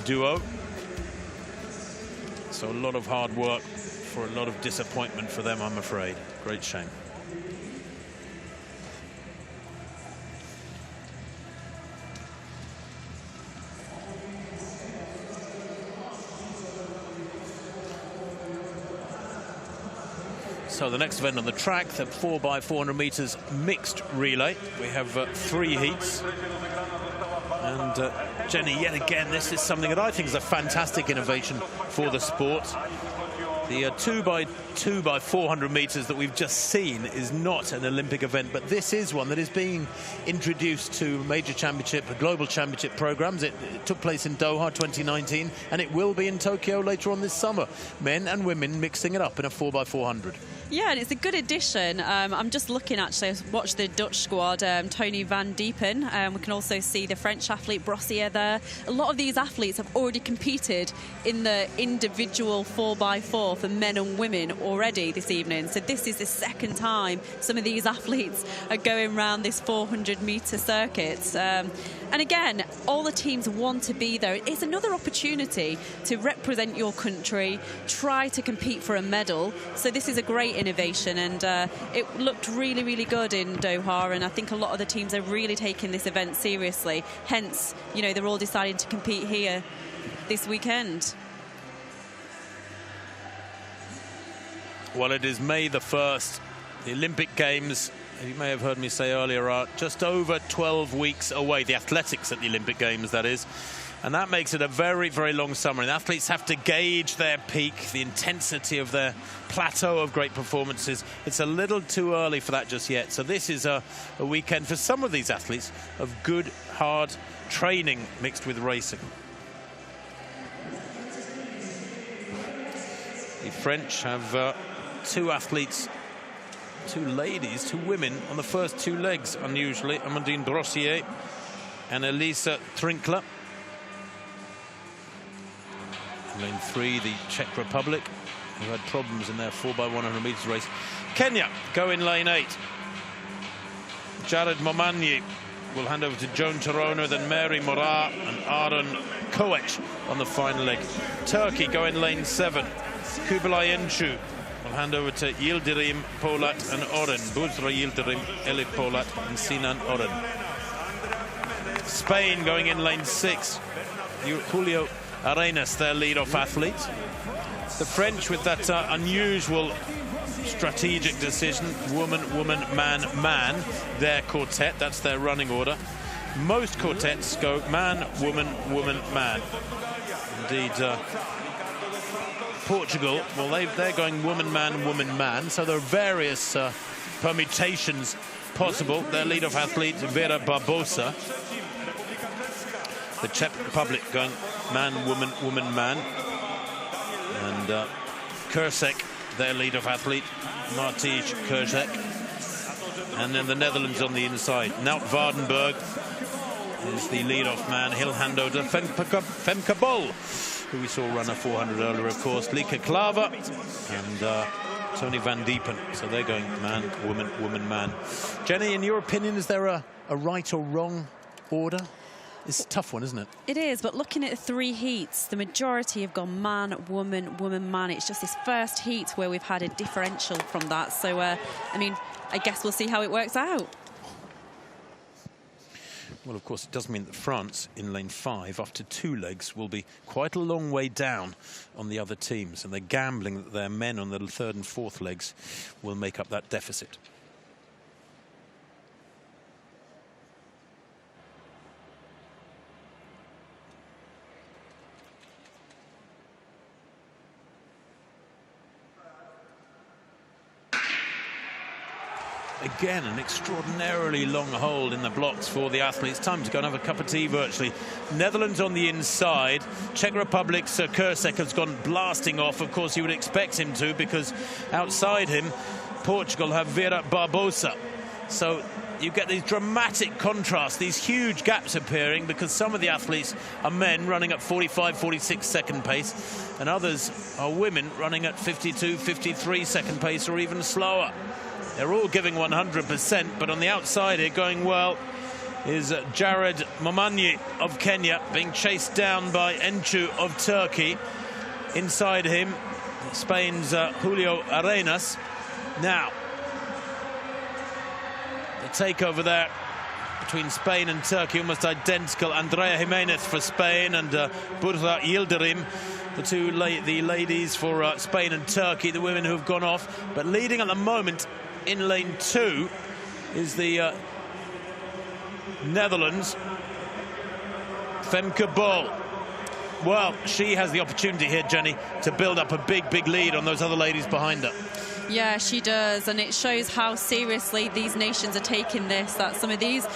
duo. So a lot of hard work for a lot of disappointment for them, I'm afraid. Great shame. So the next event on the track, the 4x400 meters mixed relay. We have 3 heats. And Jenny, yet again, this is something that I think is a fantastic innovation for the sport. The 2x400 meters that we've just seen is not an Olympic event, but this is one that is being introduced to major championship, global championship programs. It took place in Doha 2019, and it will be in Tokyo later on this summer. Men and women mixing it up in a 4x400. Yeah, and it's a good addition. I'm just looking, actually, I watched the Dutch squad, Tony van Diepen. We can also see the French athlete Brossier there. A lot of these athletes have already competed in the individual 4x4 for men and women already this evening. So this is the second time some of these athletes are going around this 400-meter circuit. And again, all the teams want to be there. It's another opportunity to represent your country, try to compete for a medal. So this is a great innovation, and it looked really, really good in Doha, and I think a lot of the teams are really taking this event seriously. Hence, you know, they're all deciding to compete here this weekend. Well, it is May the 1st. The Olympic Games, you may have heard me say earlier, are just over 12 weeks away. The athletics at the Olympic Games, that is. And that makes it a very, very long summer. And athletes have to gauge their peak, the intensity of their plateau of great performances. It's a little too early for that just yet. So this is a weekend for some of these athletes of good, hard training mixed with racing. The French have 2 athletes, 2 ladies, 2 women on the first 2 legs, unusually. Amandine Brossier and Elisa Trinkler. Lane 3, the Czech Republic, who had problems in their 4x100 meters race. Kenya go in lane 8. Jared Momanyi will hand over to Joan Chirona, then Mary Morar and Aaron Koech on the final leg. Turkey go in lane 7. Kubilay Enchu will hand over to Yildirim Polat and Oren. Buzra Yildirim, Elif Polat and Sinan Oren. Spain going in lane 6. Julio Arenas, their lead-off athlete. The French with that unusual strategic decision, woman, woman, man, man, their quartet. That's their running order. Most quartets go man, woman, woman, man. Indeed, Portugal, well, they're going woman, man, woman, man. So there are various permutations possible. Their lead-off athlete, Vera Barbosa. The Czech Republic going man, woman, woman, man. And Kursek, their lead-off athlete, Martij Kursek. And then the Netherlands on the inside. Nout Vardenberg is the lead-off man. He'll hand over to Femke Bol, who we saw run a 400 earlier, of course. Lieke Klaver and Tony van Diepen. So they're going man, woman, woman, man. Jenny, in your opinion, is there a right or wrong order? It's a tough one, isn't it? It is, but looking at the 3 heats, the majority have gone man, woman, woman, man. It's just this first heat where we've had a differential from that. So, I mean, I guess we'll see how it works out. Well, of course, it does mean that France, in lane 5, after 2 legs, will be quite a long way down on the other teams. And they're gambling that their men on the 3rd and 4th legs will make up that deficit. Again, an extraordinarily long hold in the blocks for the athletes. Time to go and have a cup of tea virtually. Netherlands on the inside. Czech Republic's Kursek has gone blasting off. Of course, you would expect him to, because outside him, Portugal have Vera Barbosa. So you get these dramatic contrasts, these huge gaps appearing, because some of the athletes are men running at 45, 46 second pace, and others are women running at 52, 53 second pace or even slower. They're all giving 100%, but on the outside here going, well, is Jared Momanyi of Kenya, being chased down by Enchu of Turkey. Inside him, Spain's Julio Arenas. Now, the takeover there between Spain and Turkey, almost identical. Andrea Jimenez for Spain and Bursa Yildirim, the two the ladies for Spain and Turkey, the women who have gone off. But leading at the moment in lane 2 is the Netherlands, Femke Bol. Well, she has the opportunity here, Jenny, to build up a big lead on those other ladies behind her. Yeah, she does, and it shows how seriously these nations are taking this, that some of these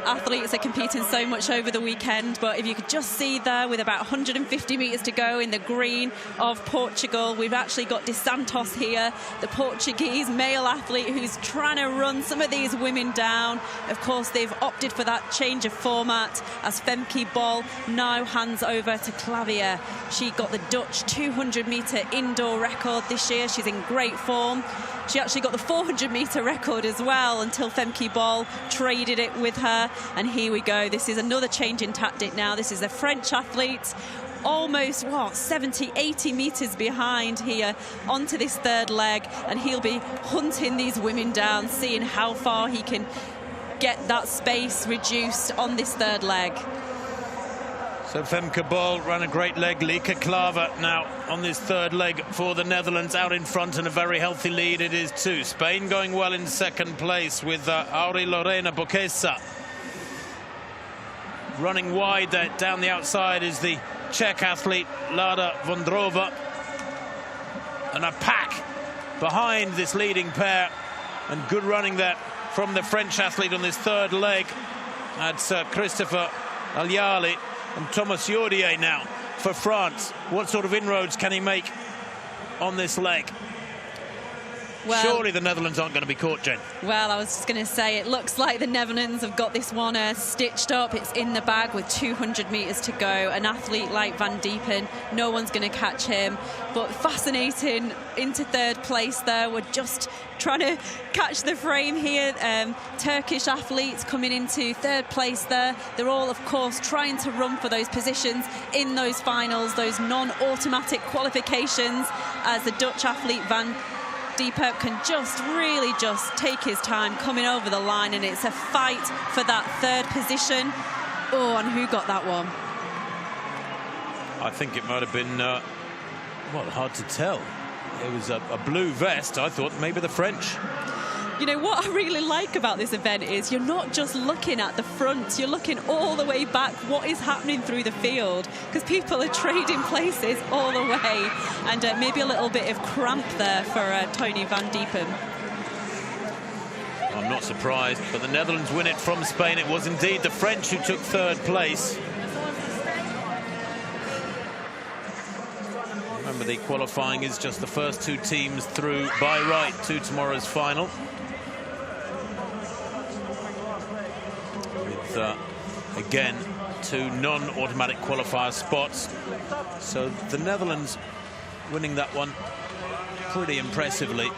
athletes are competing so much over the weekend. But if you could just see there, with about 150 metres to go in the green of Portugal, we've actually got De Santos here, the Portuguese male athlete who's trying to run some of these women down. Of course, they've opted for that change of format as Femke Bol now hands over to Clavier. She got the Dutch 200-metre indoor record this year. She's in great form. She actually got the 400-metre record as well until Femke Bol traded it with her. And here we go. This is another change in tactic now. This is a French athlete, almost, 70, 80 metres behind here onto this third leg. And he'll be hunting these women down, seeing how far he can get that space reduced on this third leg. So Femke Bol ran a great leg. Lieke Klaver now on this third leg for the Netherlands, out in front, and a very healthy lead it is too. Spain going well in second place with Auri Lorena Boquesa. Running wide there, down the outside is the Czech athlete Lada Vondrova. And a pack behind this leading pair. And good running there from the French athlete on this third leg. That's Christopher Aliali. And Thomas Jordier now for France. What sort of inroads can he make on this leg? Well, surely the Netherlands aren't going to be caught, Jen. Well, I was just going to say, it looks like the Netherlands have got this one stitched up. It's in the bag with 200 metres to go. An athlete like Van Diepen, no one's going to catch him. But fascinating, into third place there. We're just trying to catch the frame here. Turkish athletes coming into third place there. They're all, of course, trying to run for those positions in those finals, those non-automatic qualifications, as the Dutch athlete Van Diepen can really just take his time coming over the line, and it's a fight for that third position. Oh, and who got that one? I think it might have been, well, hard to tell. It was a blue vest. I thought maybe the French. You know, what I really like about this event is you're not just looking at the front, you're looking all the way back, what is happening through the field, because people are trading places all the way, and maybe a little bit of cramp there for Tony Van Diepen. I'm not surprised, but the Netherlands win it from Spain. It was indeed the French who took third place. Remember, the qualifying is just the first two teams through by right to tomorrow's final. With, again, two non-automatic qualifier spots. So the Netherlands winning that one pretty impressively.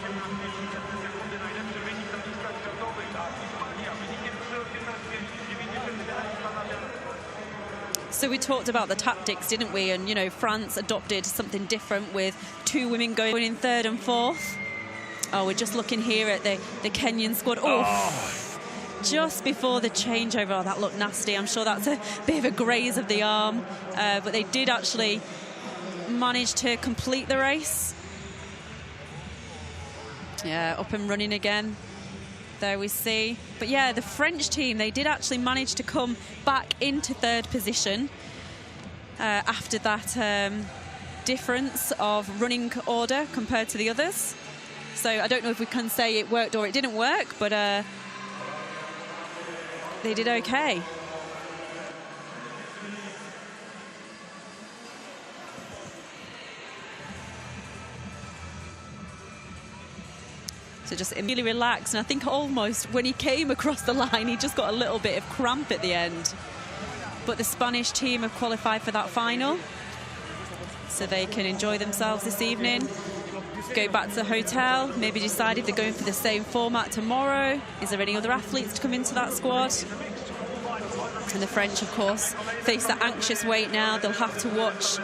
So we talked about the tactics, didn't we? And, you know, France adopted something different with two women going in third and fourth. Oh, we're just looking here at the Kenyan squad. Oh, just before the changeover. Oh, that looked nasty. I'm sure that's a bit of a graze of the arm. But they did actually manage to complete the race. Yeah, up and running again. There we see. But yeah, the French team, they did actually manage to come back into third position after that difference of running order compared to the others. So I don't know if we can say it worked or it didn't work, but they did okay. So just really relaxed, and I think almost when he came across the line, he just got a little bit of cramp at the end. But the Spanish team have qualified for that final, so they can enjoy themselves this evening, go back to the hotel, maybe decide if they're going for the same format tomorrow. Is there any other athletes to come into that squad? And the French, of course, face that anxious wait now. They'll have to watch